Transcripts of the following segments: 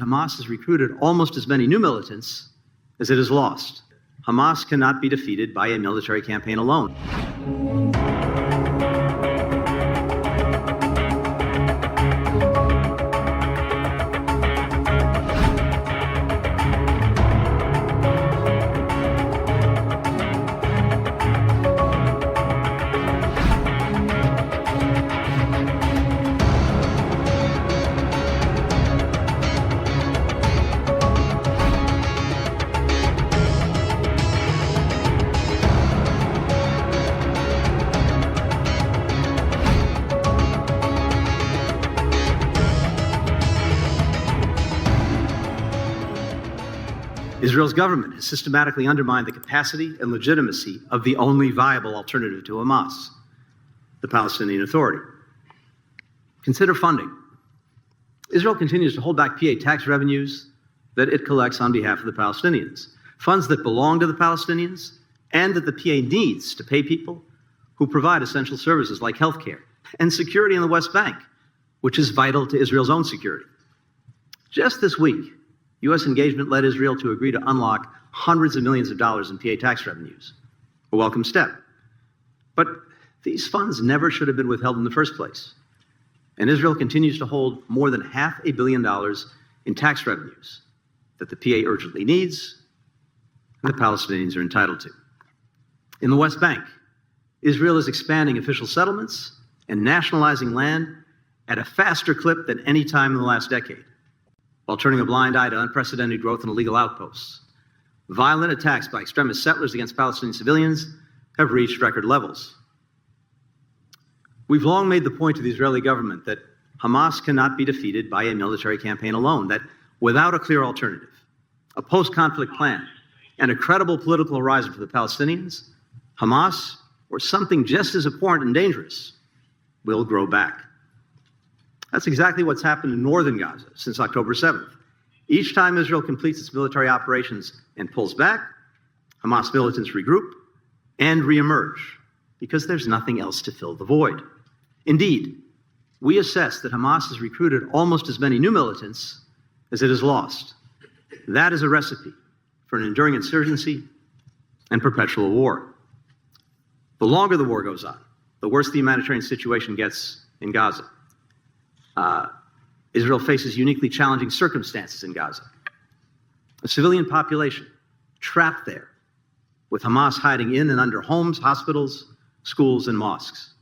Hamas has recruited almost as many new militants as it has lost. Hamas cannot be defeated by a military campaign alone. Israel's government has systematically undermined the capacity and legitimacy of the only viable alternative to Hamas, the Palestinian Authority. Consider funding. Israel continues to hold back PA tax revenues that it collects on behalf of the Palestinians, funds that belong to the Palestinians and that the PA needs to pay people who provide essential services like healthcare and security in the West Bank, which is vital to Israel's own security. Just this week, U.S. engagement led Israel to agree to unlock hundreds of millions of dollars in PA tax revenues, a welcome step. But these funds never should have been withheld in the first place. And Israel continues to hold more than $500 million in tax revenues that the PA urgently needs and the Palestinians are entitled to. In the West Bank, Israel is expanding official settlements and nationalizing land at a faster clip than any time in the last decade, while turning a blind eye to unprecedented growth in illegal outposts. Violent attacks by extremist settlers against Palestinian civilians have reached record levels. We've long made the point to the Israeli government that Hamas cannot be defeated by a military campaign alone, that without a clear alternative, a post-conflict plan, and a credible political horizon for the Palestinians, Hamas, or something just as abhorrent and dangerous, will grow back. That's exactly what's happened in northern Gaza since October 7th. Each time Israel completes its military operations and pulls back, Hamas militants regroup and reemerge because there's nothing else to fill the void. Indeed, we assess that Hamas has recruited almost as many new militants as it has lost. That is a recipe for an enduring insurgency and perpetual war. The longer the war goes on, the worse the humanitarian situation gets in Gaza. Israel faces uniquely challenging circumstances in Gaza. A civilian population trapped there, with Hamas hiding in and under homes, hospitals, schools, and mosques.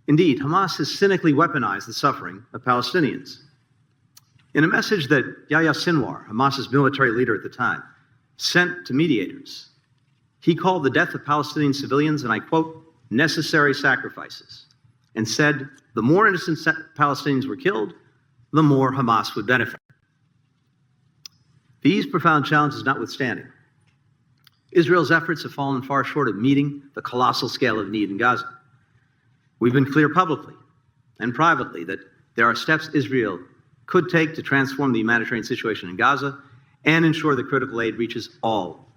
Indeed, Hamas has cynically weaponized the suffering of Palestinians. In a message that Yahya Sinwar, Hamas's military leader at the time, sent to mediators, he called the death of Palestinian civilians, and I quote, necessary sacrifices, and said the more innocent Palestinians were killed, the more Hamas would benefit. These profound challenges notwithstanding, Israel's efforts have fallen far short of meeting the colossal scale of need in Gaza. We've been clear publicly and privately that there are steps Israel could take to transform the humanitarian situation in Gaza and ensure that critical aid reaches all